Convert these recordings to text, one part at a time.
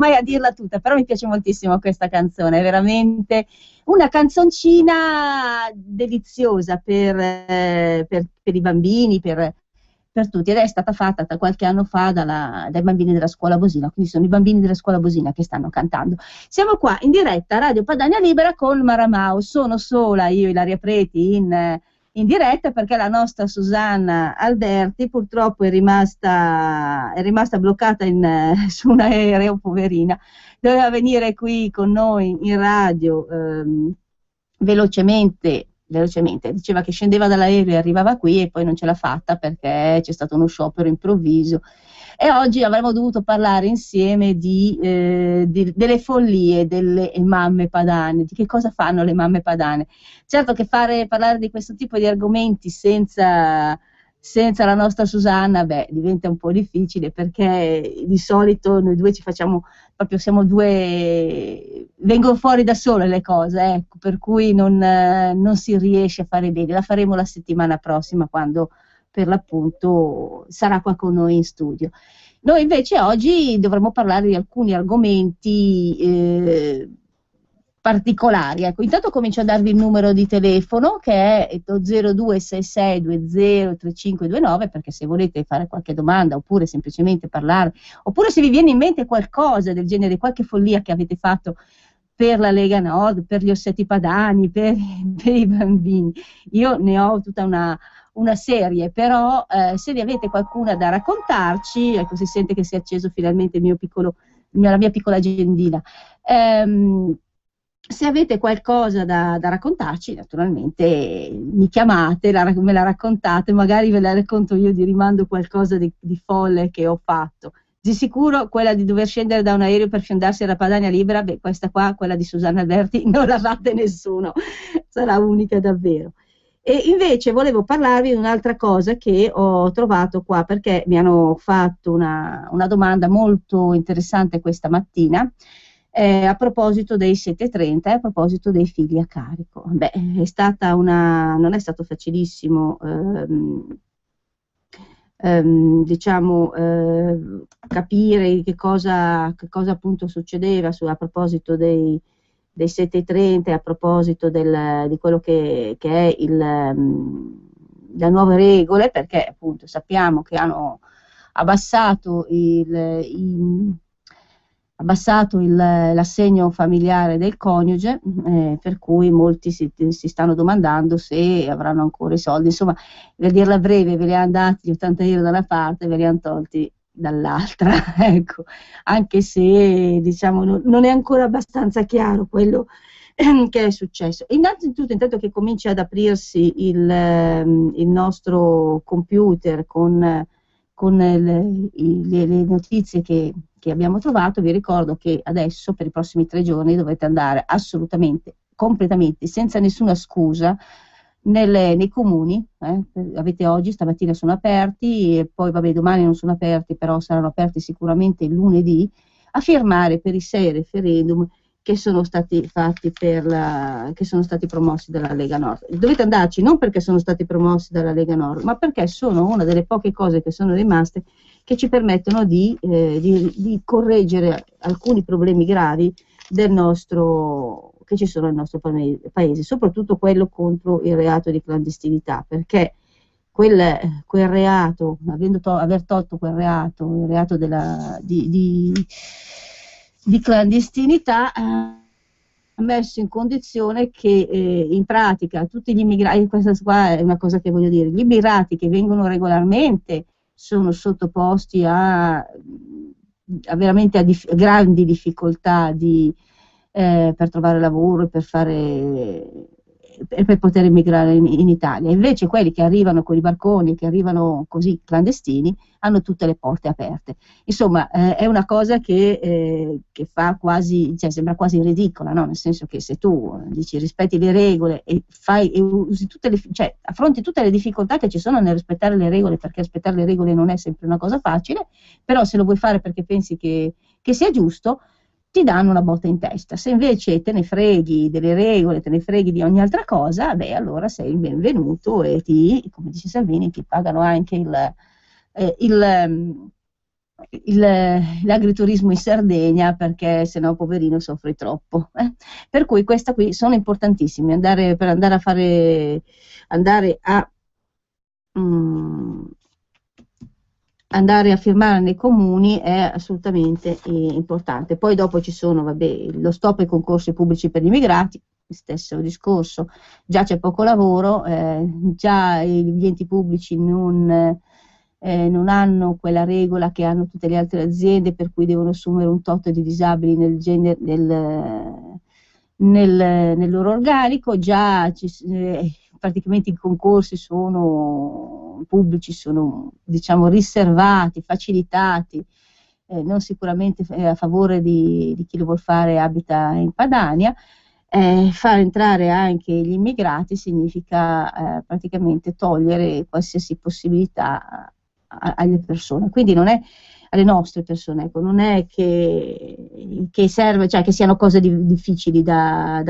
mai a dirla tutta, però mi piace moltissimo questa canzone, è veramente una canzoncina deliziosa per i bambini, per tutti, ed è stata fatta da qualche anno fa dai bambini della scuola Bosina, quindi sono i bambini della scuola Bosina che stanno cantando. Siamo qua in diretta a Radio Padania Libera con Maramao, sono sola io, Ilaria Preti, in diretta perché la nostra Susanna Alberti purtroppo è rimasta bloccata su un aereo, poverina, doveva venire qui con noi in radio velocemente, diceva che scendeva dall'aereo e arrivava qui e poi non ce l'ha fatta perché c'è stato uno sciopero improvviso e oggi avremmo dovuto parlare insieme delle follie delle mamme padane, di che cosa fanno le mamme padane. Certo che parlare di questo tipo di argomenti senza la nostra Susanna, diventa un po' difficile perché di solito noi due ci facciamo, proprio siamo due, vengono fuori da sole le cose, ecco, per cui non si riesce a fare bene. La faremo la settimana prossima quando per l'appunto sarà qua con noi in studio. Noi invece oggi dovremo parlare di alcuni argomenti particolari. Ecco, intanto comincio a darvi il numero di telefono che è 0266203529 perché se volete fare qualche domanda oppure semplicemente parlare, oppure se vi viene in mente qualcosa del genere, qualche follia che avete fatto per la Lega Nord, per gli Ossetti Padani, per i bambini. Io ne ho tutta una serie, però se ne avete qualcuna da raccontarci, ecco, si sente che si è acceso finalmente la mia piccola agendina. Se avete qualcosa da raccontarci, naturalmente mi chiamate, me la raccontate, magari ve la racconto io, di rimando qualcosa di folle che ho fatto. Di sicuro quella di dover scendere da un aereo per fiondarsi alla Padania Libera, questa qua, quella di Susanna Alberti, non la fate nessuno, sarà unica davvero. E invece volevo parlarvi di un'altra cosa che ho trovato qua, perché mi hanno fatto una domanda molto interessante questa mattina, a proposito dei 730 e a proposito dei figli a carico. Non è stato facilissimo capire che cosa appunto succedeva a proposito dei 730 e a proposito di quello che è le nuove regole, perché appunto sappiamo che hanno abbassato l'assegno familiare del coniuge, per cui molti si stanno domandando se avranno ancora i soldi. Insomma, per dirla breve, ve li hanno dati gli 80 euro da una parte e ve li hanno tolti dall'altra, ecco, anche se diciamo non è ancora abbastanza chiaro quello che è successo. Innanzitutto, intanto che comincia ad aprirsi il nostro computer con le notizie che abbiamo trovato, vi ricordo che adesso per i prossimi 3 giorni dovete andare assolutamente, completamente, senza nessuna scusa nei comuni, stamattina sono aperti e poi domani non sono aperti, però saranno aperti sicuramente il lunedì, a firmare per i 6 referendum che sono stati fatti che sono stati promossi dalla Lega Nord. Dovete andarci non perché sono stati promossi dalla Lega Nord, ma perché sono una delle poche cose che sono rimaste che ci permettono di correggere alcuni problemi gravi che ci sono nel nostro paese, soprattutto quello contro il reato di clandestinità, perché quel reato, aver tolto quel reato, il reato di clandestinità, ha messo in condizione che in pratica tutti gli immigrati, questa qua è una cosa che voglio dire, gli immigrati che vengono regolarmente sono sottoposti a veramente grandi difficoltà per trovare lavoro e per poter emigrare in Italia. Invece quelli che arrivano con i barconi, che arrivano così clandestini, hanno tutte le porte aperte. Insomma, è una cosa che fa quasi, sembra quasi ridicola, no? Nel senso che se tu dici rispetti le regole e usi affronti tutte le difficoltà che ci sono nel rispettare le regole, perché rispettare le regole non è sempre una cosa facile, però se lo vuoi fare perché pensi che sia giusto, ti danno una botta in testa. Se invece te ne freghi delle regole, te ne freghi di ogni altra cosa, allora sei il benvenuto e come dice Salvini, ti pagano anche l'agriturismo in Sardegna, perché sennò poverino soffre troppo. Per cui questa qui sono importantissime, per andare a fare, andare a, mm, andare a firmare nei comuni è assolutamente importante. Poi dopo ci sono, vabbè, lo stop ai concorsi pubblici per gli immigrati, stesso discorso, già c'è poco lavoro, già gli enti pubblici non hanno quella regola che hanno tutte le altre aziende, per cui devono assumere un tot di disabili nel loro organico, già praticamente i concorsi sono pubblici, sono diciamo riservati, facilitati, non sicuramente a favore di chi lo vuol fare abita in Padania. Far entrare anche gli immigrati significa praticamente togliere qualsiasi possibilità alle persone, quindi non è alle nostre persone, ecco, non è che serve, cioè che siano cose difficili da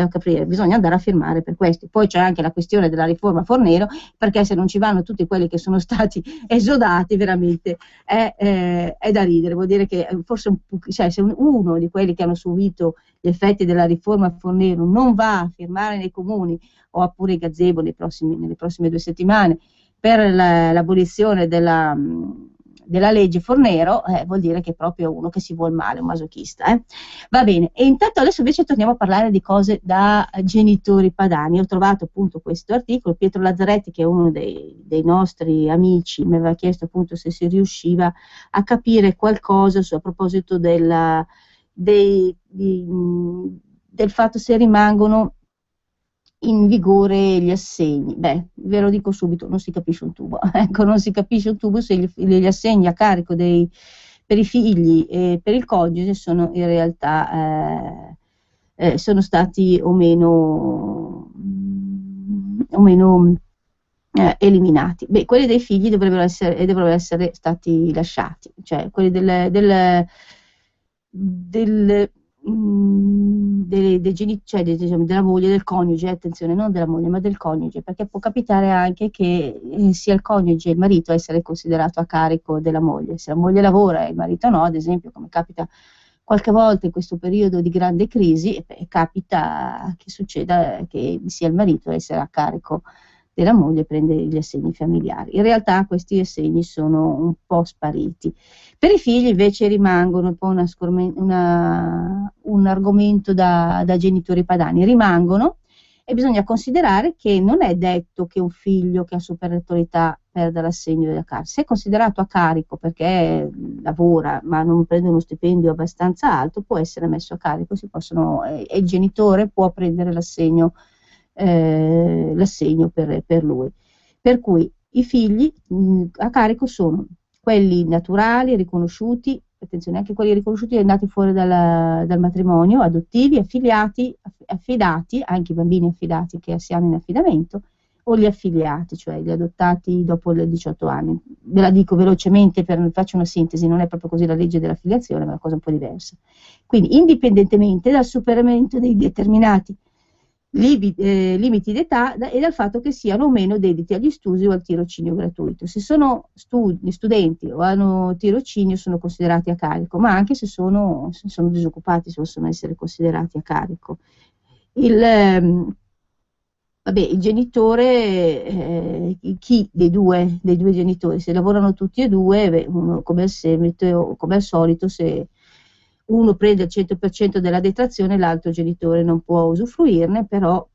capire, bisogna andare a firmare per questo. Poi c'è anche la questione della riforma Fornero, perché se non ci vanno tutti quelli che sono stati esodati veramente è da ridere, vuol dire che forse cioè, se uno di quelli che hanno subito gli effetti della riforma Fornero non va a firmare nei comuni o a pure i gazebo nelle prossime 2 settimane per l'abolizione della legge Fornero, vuol dire che è proprio uno che si vuol male, un masochista. Va bene, e intanto adesso invece torniamo a parlare di cose da genitori padani. Ho trovato appunto questo articolo, Pietro Lazzaretti, che è uno dei nostri amici, mi aveva chiesto appunto se si riusciva a capire qualcosa a proposito del fatto se rimangono in vigore gli assegni. Beh, ve lo dico subito, non si capisce un tubo. Ecco, non si capisce un tubo se gli assegni a carico per i figli e per il coniuge sono in realtà sono stati o meno eliminati. Beh, quelli dei figli dovrebbero essere stati lasciati, cioè quelli cioè, diciamo, della moglie, del coniuge, attenzione, non della moglie ma del coniuge, perché può capitare anche che sia il coniuge, il marito, a essere considerato a carico della moglie. Se la moglie lavora e il marito no, ad esempio, come capita qualche volta in questo periodo di grande crisi, capita che succeda che sia il marito a essere a carico della moglie e prende gli assegni familiari. In realtà questi assegni sono un po' spariti. Per i figli invece rimangono un po' un argomento da genitori padani, rimangono, e bisogna considerare che non è detto che un figlio che ha superiore età perda l'assegno della carico. Se è considerato a carico perché lavora ma non prende uno stipendio abbastanza alto, può essere messo a carico, e il genitore può prendere l'assegno per lui. Per cui i figli a carico sono quelli naturali, riconosciuti, attenzione, anche quelli riconosciuti nati fuori dal matrimonio, adottivi, affidati, anche i bambini affidati che si hanno in affidamento, o gli affiliati, cioè gli adottati dopo i 18 anni. Ve la dico velocemente, faccio una sintesi, non è proprio così la legge dell'affiliazione, ma è una cosa un po' diversa. Quindi, indipendentemente dal superamento dei determinati limiti d'età e dal fatto che siano o meno dediti agli studi o al tirocinio gratuito. Se sono studenti o hanno tirocinio sono considerati a carico, ma anche se sono disoccupati possono essere considerati a carico. Il genitore, chi dei due genitori, se lavorano tutti e due, come al solito, se uno prende il 100% della detrazione, l'altro genitore non può usufruirne, però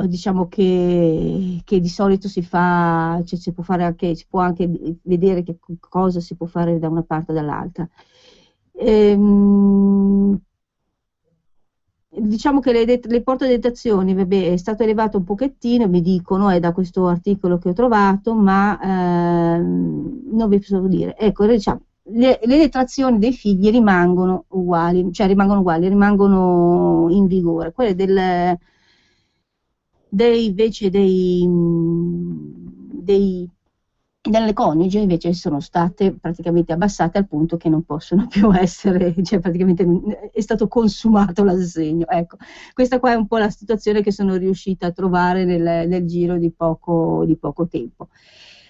diciamo che di solito si può anche vedere che cosa si può fare da una parte o dall'altra. Diciamo che l'importo delle detrazioni, vabbè, è stato elevato un pochettino, mi dicono, è da questo articolo che ho trovato, ma non vi posso dire. Ecco, diciamo, le detrazioni dei figli rimangono uguali, rimangono in vigore. Quelle invece dei Dalle coniuge invece sono state praticamente abbassate al punto che non possono più essere, cioè praticamente è stato consumato l'assegno. Ecco, questa qua è un po' la situazione che sono riuscita a trovare nel giro di poco tempo.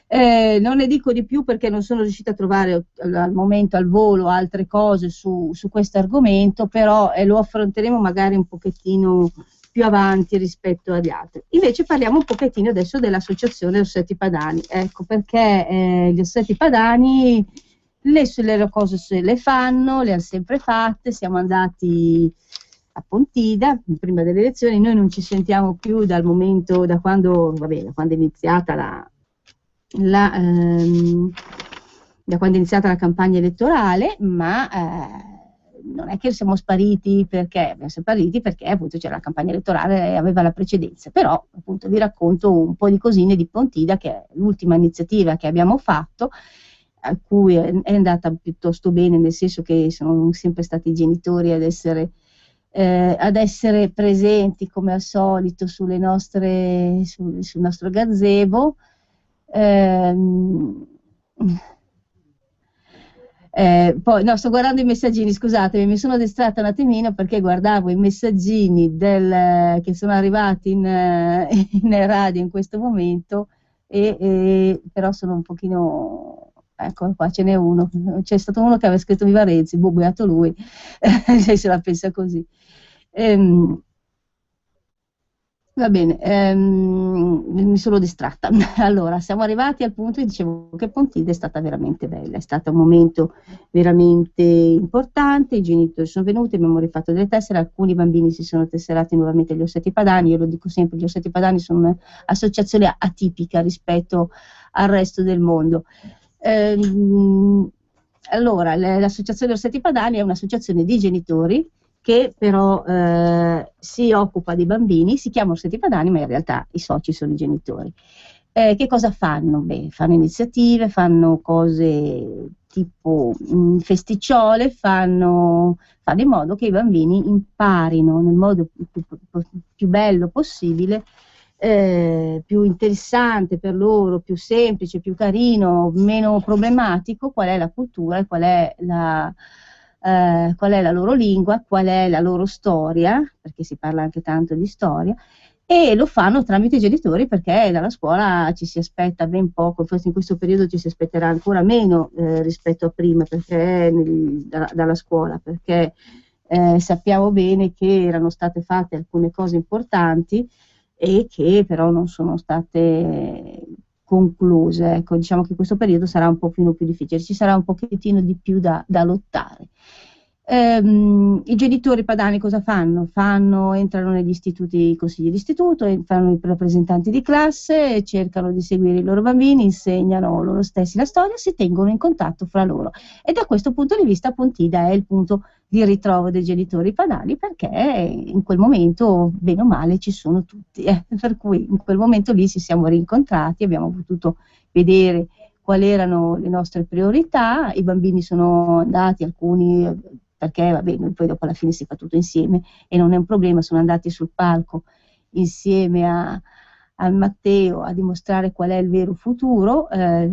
Non ne dico di più perché non sono riuscita a trovare al momento, al volo, altre cose su questo argomento, però lo affronteremo magari un pochettino più avanti rispetto agli altri. Invece parliamo un pochettino adesso dell'associazione Orsetti Padani, ecco perché gli Orsetti Padani le cose se le fanno, le hanno sempre fatte, siamo andati a Pontida prima delle elezioni, noi non ci sentiamo più dal momento, da quando è iniziata da quando è iniziata la campagna elettorale, ma non è che siamo spariti perché appunto c'era la campagna elettorale, aveva la precedenza, però appunto vi racconto un po' di cosine di Pontida, che è l'ultima iniziativa che abbiamo fatto, a cui è andata piuttosto bene, nel senso che sono sempre stati i genitori ad essere presenti come al solito sul nostro gazebo. Poi no, sto guardando i messaggini, scusatemi, mi sono distratta un attimino perché guardavo i messaggini che sono arrivati in radio in questo momento, però sono un pochino, ecco qua ce n'è uno, c'è stato uno che aveva scritto Viva Renzi, beato lui, se la pensa così. Va bene, mi sono distratta. Allora, siamo arrivati al punto, dicevo, che Pontida è stata veramente bella, è stato un momento veramente importante, i genitori sono venuti, abbiamo rifatto delle tessere, alcuni bambini si sono tesserati nuovamente agli Orsetti Padani, io lo dico sempre, gli Orsetti Padani sono un'associazione atipica rispetto al resto del mondo. Allora, l'associazione Orsetti Padani è un'associazione di genitori che però si occupa dei bambini, si chiama Orsetti Padani, ma in realtà i soci sono i genitori. Che cosa fanno? Beh, fanno iniziative, fanno cose tipo festicciole, fanno in modo che i bambini imparino nel modo più bello possibile, più interessante per loro, più semplice, più carino, meno problematico, qual è la cultura e qual è la loro lingua, qual è la loro storia, perché si parla anche tanto di storia, e lo fanno tramite i genitori perché dalla scuola ci si aspetta ben poco, forse in questo periodo ci si aspetterà ancora meno rispetto a prima dalla scuola, perché sappiamo bene che erano state fatte alcune cose importanti e che però non sono state concluse. Ecco, diciamo che questo periodo sarà un pochino più difficile, ci sarà un pochettino di più da lottare. I genitori padani cosa fanno? Entrano negli istituti, consigli di istituto, fanno i rappresentanti di classe, cercano di seguire i loro bambini, insegnano loro stessi la storia, si tengono in contatto fra loro. E da questo punto di vista Pontida è il punto di ritrovo dei genitori padani, perché in quel momento, bene o male, ci sono tutti. Per cui in quel momento lì ci siamo rincontrati, abbiamo potuto vedere quali erano le nostre priorità, i bambini sono andati, alcuni perché vabbè, noi poi dopo alla fine si fa tutto insieme e non è un problema, sono andati sul palco insieme a Matteo a dimostrare qual è il vero futuro.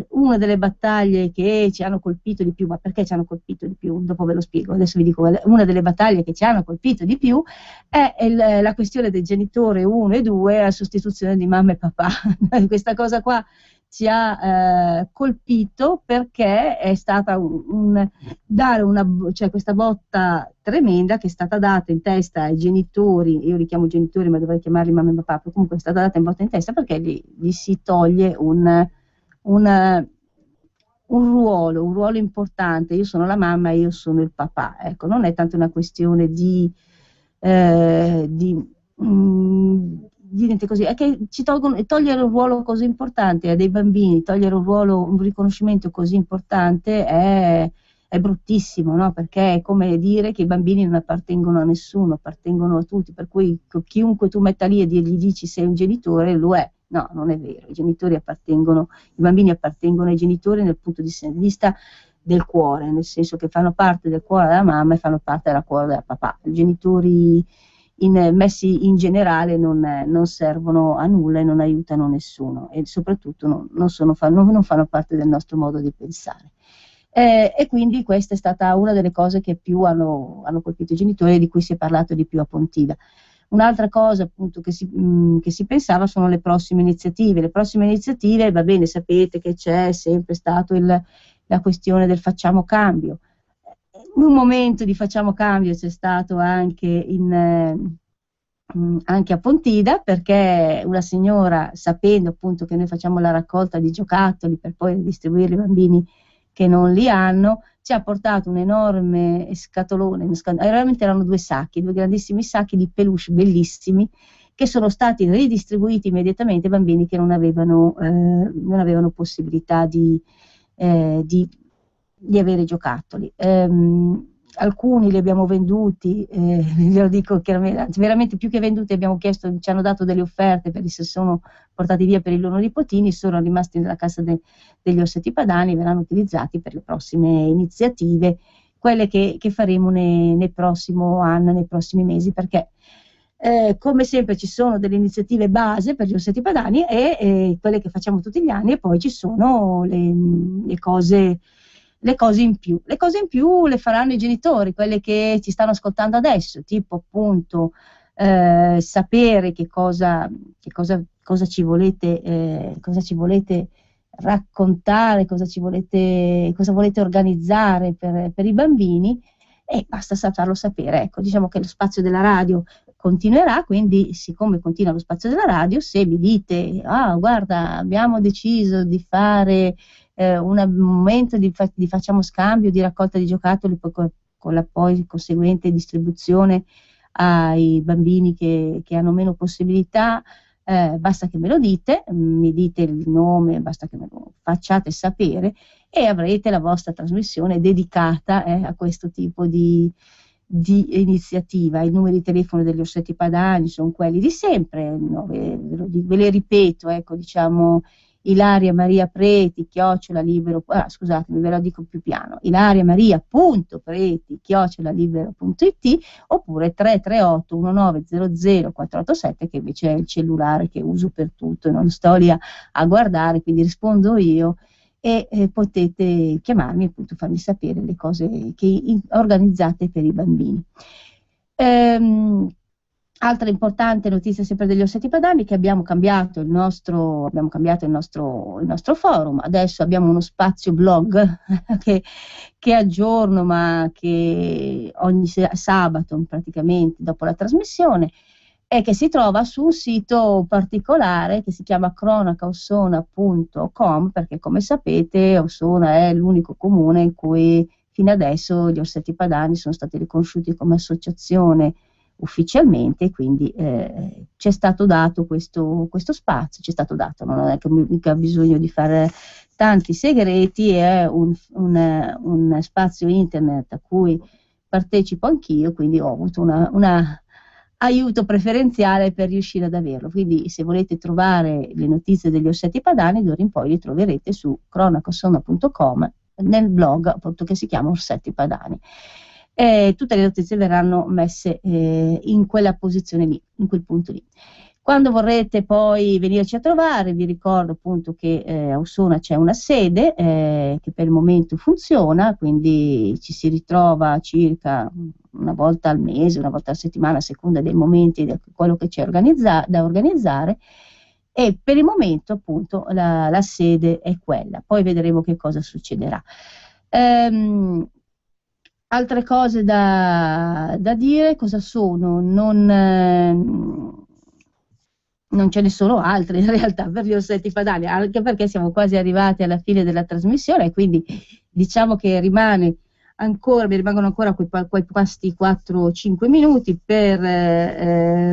Una delle battaglie che ci hanno colpito di più, ma perché ci hanno colpito di più? Dopo ve lo spiego, adesso vi dico, una delle battaglie che ci hanno colpito di più è la questione del genitore 1 e 2 a sostituzione di mamma e papà. Questa cosa qua ci ha colpito perché è stata cioè questa botta tremenda che è stata data in testa ai genitori, io li chiamo genitori ma dovrei chiamarli mamma e papà, comunque è stata data in botta in testa perché gli si toglie un ruolo importante, io sono la mamma e io sono il papà, ecco, non è tanto una questione di niente così, è che togliere un ruolo così importante a dei bambini, togliere un riconoscimento così importante è bruttissimo, no? Perché è come dire che i bambini non appartengono a nessuno, appartengono a tutti, per cui chiunque tu metta lì e gli dici sei un genitore, lo è. No, non è vero, i bambini appartengono ai genitori dal punto di vista del cuore, nel senso che fanno parte del cuore della mamma e fanno parte del cuore del papà. I messi in generale non servono a nulla e non aiutano nessuno, e soprattutto non fanno parte del nostro modo di pensare. E quindi questa è stata una delle cose che più hanno colpito i genitori e di cui si è parlato di più a Pontida. Un'altra cosa appunto che si pensava sono le prossime iniziative. Le prossime iniziative, va bene, sapete che c'è sempre stato la questione del facciamo cambio. Un momento di facciamo cambio c'è stato anche anche a Pontida, perché una signora, sapendo appunto che noi facciamo la raccolta di giocattoli per poi distribuirli ai bambini che non li hanno, ci ha portato un enorme scatolone, veramente erano due grandissimi sacchi di peluche bellissimi, che sono stati ridistribuiti immediatamente ai bambini che non avevano possibilità di avere giocattoli. Alcuni li abbiamo venduti, ve lo dico chiaramente, veramente più che venduti abbiamo chiesto, ci hanno dato delle offerte, si sono portati via per i loro nipotini, sono rimasti nella cassa degli Orsetti Padani, verranno utilizzati per le prossime iniziative, quelle che faremo nel prossimo anno, nei prossimi mesi, perché come sempre ci sono delle iniziative base per gli Orsetti Padani e quelle che facciamo tutti gli anni, e poi ci sono le cose in più. Le cose in più le faranno i genitori, quelle che ci stanno ascoltando adesso, tipo appunto sapere cosa ci volete raccontare, cosa volete organizzare per i bambini, e basta farlo sapere. Ecco, diciamo che lo spazio della radio continuerà, quindi siccome continua lo spazio della radio, se mi dite guarda, abbiamo deciso di fare un momento di facciamo scambio, di raccolta di giocattoli con la poi conseguente distribuzione ai bambini che hanno meno possibilità, basta che me lo dite, mi dite il nome, basta che me lo facciate sapere, e avrete la vostra trasmissione dedicata a questo tipo di iniziativa. I numeri di telefono degli Orsetti Padani sono quelli di sempre, ve le ripeto, ecco, diciamo Ilaria Maria Preti, @libero, scusatemi, ve lo dico più piano, ilariamaria.preti@libero.it, oppure 338 1900 487, che invece è il cellulare che uso per tutto e non sto lì a guardare, quindi rispondo io, e potete chiamarmi e appunto farmi sapere le cose che organizzate per i bambini. Altra importante notizia sempre degli Orsetti Padani, che abbiamo cambiato il nostro forum. Adesso abbiamo uno spazio blog che aggiorno, ma che ogni sabato praticamente dopo la trasmissione, e che si trova su un sito particolare che si chiama cronacaossona.com, perché come sapete Ossona è l'unico comune in cui fino adesso gli Orsetti Padani sono stati riconosciuti come associazione ufficialmente, quindi c'è stato dato questo spazio, non è che mica bisogno di fare tanti segreti, è un spazio internet a cui partecipo anch'io, quindi ho avuto una aiuto preferenziale per riuscire ad averlo. Quindi se volete trovare le notizie degli Orsetti Padani, d'ora in poi le troverete su cronacaossona.com nel blog appunto che si chiama Orsetti Padani. Tutte le notizie verranno messe in quella posizione lì, in quel punto lì. Quando vorrete poi venirci a trovare, vi ricordo appunto che a Ossona c'è una sede che per il momento funziona, quindi ci si ritrova circa una volta al mese, una volta a settimana, a seconda dei momenti e di quello che c'è da organizzare, e per il momento appunto la sede è quella, poi vedremo che cosa succederà. Altre cose da dire, cosa sono? Non ce ne sono altre in realtà per gli Orsetti Padani, anche perché siamo quasi arrivati alla fine della trasmissione, quindi diciamo che mi rimangono ancora quei 4-5 minuti per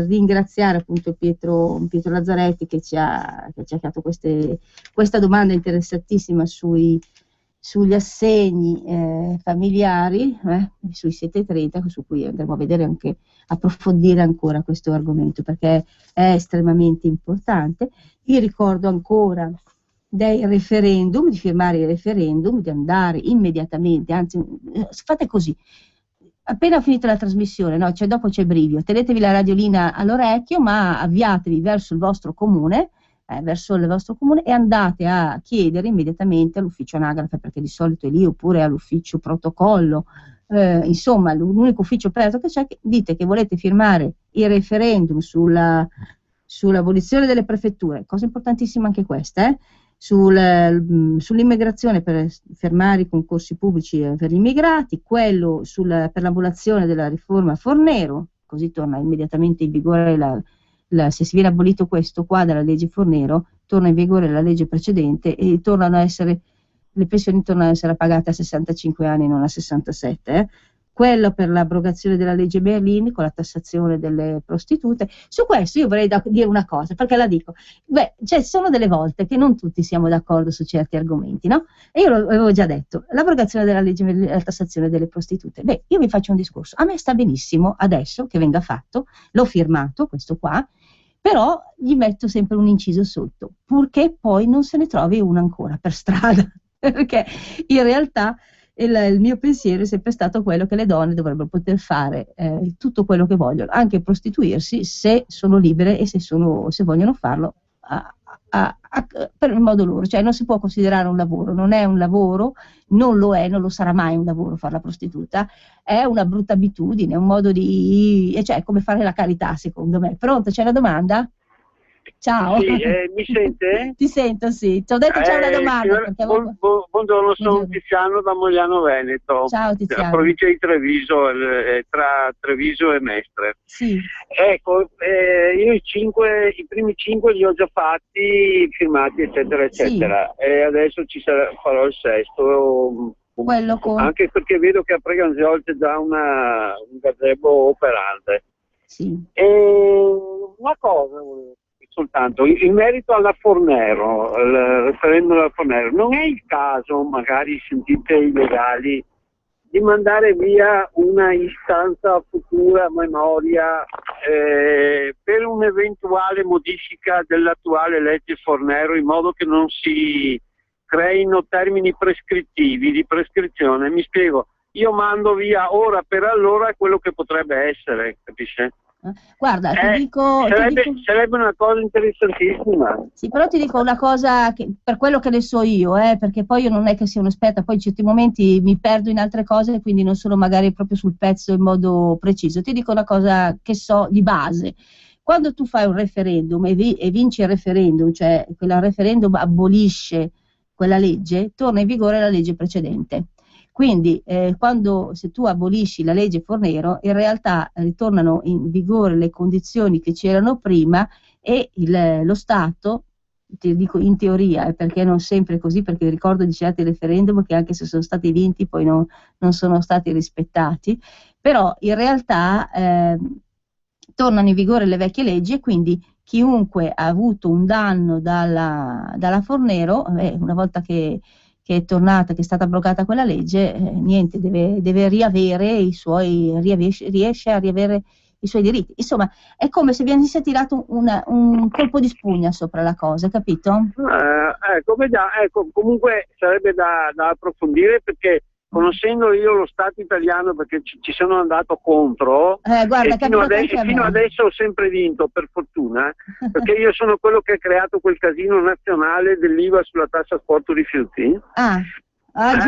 ringraziare appunto Pietro Lazzaretti che ci ha fatto questa domanda interessantissima sugli assegni familiari, sui 730, su cui andremo a vedere approfondire ancora questo argomento, perché è estremamente importante. Vi ricordo ancora dei referendum, di firmare i referendum, di andare immediatamente, anzi fate così, appena finita la trasmissione, no? Cioè dopo c'è brivio, tenetevi la radiolina all'orecchio, ma avviatevi verso il vostro comune, e andate a chiedere immediatamente all'ufficio anagrafe, perché di solito è lì, oppure all'ufficio protocollo, insomma l'unico ufficio aperto che c'è, dite che volete firmare il referendum sull'abolizione delle prefetture, cosa importantissima anche questa, sull'immigrazione, per fermare i concorsi pubblici per gli immigrati, quello per l'abolizione della riforma Fornero, così torna immediatamente in vigore se si viene abolito questo qua dalla legge Fornero, torna in vigore la legge precedente e le pensioni tornano a essere pagate a 65 anni, non a 67. Quello per l'abrogazione della legge Berlini con la tassazione delle prostitute. Su questo io vorrei dire una cosa, perché la dico. Cioè, sono delle volte che non tutti siamo d'accordo su certi argomenti, no? E io l'avevo già detto, l'abrogazione della legge, la tassazione delle prostitute. Io vi faccio un discorso. A me sta benissimo adesso che venga fatto, l'ho firmato, questo qua, però gli metto sempre un inciso sotto, purché poi non se ne trovi una ancora per strada, perché in realtà il mio pensiero è sempre stato quello che le donne dovrebbero poter fare tutto quello che vogliono, anche prostituirsi se sono libere e se vogliono farlo per il modo loro, cioè non si può considerare un lavoro, non è un lavoro, non lo è, non lo sarà mai un lavoro fare la prostituta, è una brutta abitudine, un modo cioè come fare la carità secondo me. Pronto, c'è una domanda? Ciao. Sì, mi sente? Ti sento, sì. Ti ho detto c'è una domanda. Buongiorno, sono Tiziano da Mogliano Veneto. Ciao Tiziano. Provincia di Treviso, tra Treviso e Mestre. Sì. Ecco, io i primi 5 li ho già fatti, firmati, eccetera, eccetera. Sì. E adesso farò il sesto. Anche perché vedo che a Preganziol c'è già un gazebo operante. Sì. E una cosa soltanto, in merito alla Fornero, al referendum alla Fornero, non è il caso, magari sentite i legali, di mandare via una istanza futura memoria per un'eventuale modifica dell'attuale legge Fornero, in modo che non si creino termini prescrittivi di prescrizione? Mi spiego, io mando via ora per allora quello che potrebbe essere, capisce? Guarda, sarebbe una cosa interessantissima. Sì, però ti dico una cosa per quello che ne so io, perché poi io non è che sia un'esperta, poi in certi momenti mi perdo in altre cose, quindi non sono magari proprio sul pezzo in modo preciso. Ti dico una cosa che so di base. Quando tu fai un referendum e vinci il referendum, cioè quel referendum abolisce quella legge, torna in vigore la legge precedente. Quindi se tu abolisci la legge Fornero, in realtà ritornano in vigore le condizioni che c'erano prima e lo Stato, ti dico in teoria, perché non sempre è così, perché ricordo di certi referendum che anche se sono stati vinti poi non sono stati rispettati, però in realtà tornano in vigore le vecchie leggi e quindi chiunque ha avuto un danno dalla Fornero, una volta che è tornata, che è stata abrogata quella legge, niente, deve riavere riesce a riavere i suoi diritti. Insomma, è come se venisse tirato un colpo di spugna sopra la cosa, capito? Comunque sarebbe da approfondire, perché conoscendo io lo Stato italiano, perché ci sono andato contro, guarda, e fino adesso ho sempre vinto, per fortuna, perché io sono quello che ha creato quel casino nazionale dell'IVA sulla tassa asporto rifiuti. E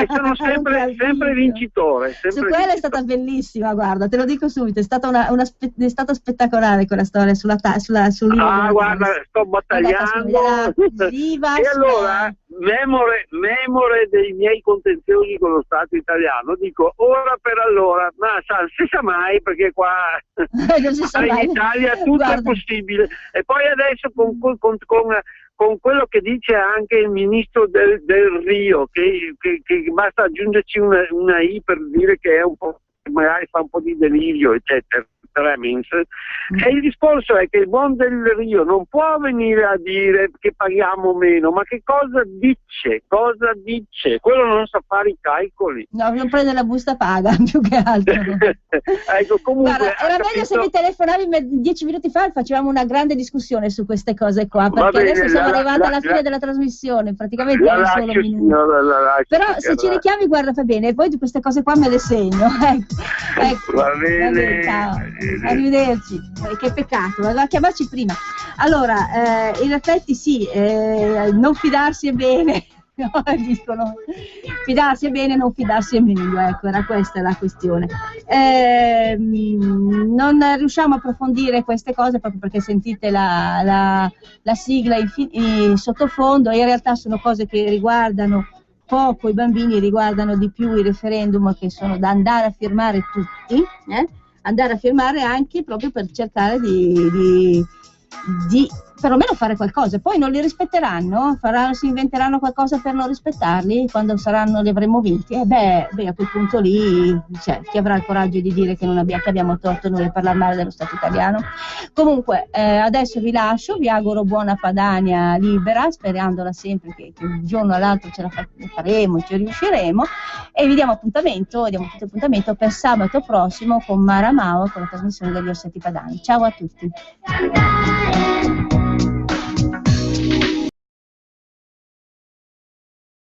sono sempre vincitore. Su quella è stata bellissima, guarda, te lo dico subito, è stata è stata spettacolare quella storia sull'IVA. Guarda, sto battagliando. E allora, memore dei miei contenziosi con lo Stato italiano, dico ora per allora, ma non si sa mai, perché qua in Italia tutto è possibile. E poi adesso con quello che dice anche il ministro del Rio, che basta aggiungerci una I per dire che è un po', magari fa un po' di delirio, eccetera. tremens, e il discorso è che il buon del Rio non può venire a dire che paghiamo meno, ma che cosa dice? Quello non sa fare i calcoli. No, non prende la busta paga, più che altro. Ecco, comunque, guarda, era meglio se mi telefonavi 10 minuti fa e facevamo una grande discussione su queste cose qua, perché bene, adesso siamo arrivati alla fine della trasmissione, praticamente è solo un minuto. Però se ci richiami, guarda, fa bene, e poi di queste cose qua me le segno. Ecco. Va bene. Ciao. Arrivederci. Che peccato, doveva chiamarci prima. Allora, in effetti sì, non fidarsi è bene. No, dicono fidarsi è bene, non fidarsi è meglio, ecco, era questa la questione. Non riusciamo a approfondire queste cose proprio perché sentite la sigla in sottofondo, in realtà sono cose che riguardano poco i bambini, riguardano di più i referendum, che sono da andare a firmare tutti, andare a firmare anche proprio per cercare di perlomeno fare qualcosa. Poi non li rispetteranno, si inventeranno qualcosa per non rispettarli quando li avremo vinti, e beh, a quel punto lì, cioè, chi avrà il coraggio di dire che abbiamo torto noi a parlare male dello Stato italiano? Comunque adesso vi lascio, vi auguro buona Padania libera, sperandola sempre che un giorno o l'altro ce la faremo, ci riusciremo, e vi diamo appuntamento per sabato prossimo con Mara Mao, con la trasmissione degli Orsetti Padani. Ciao a tutti.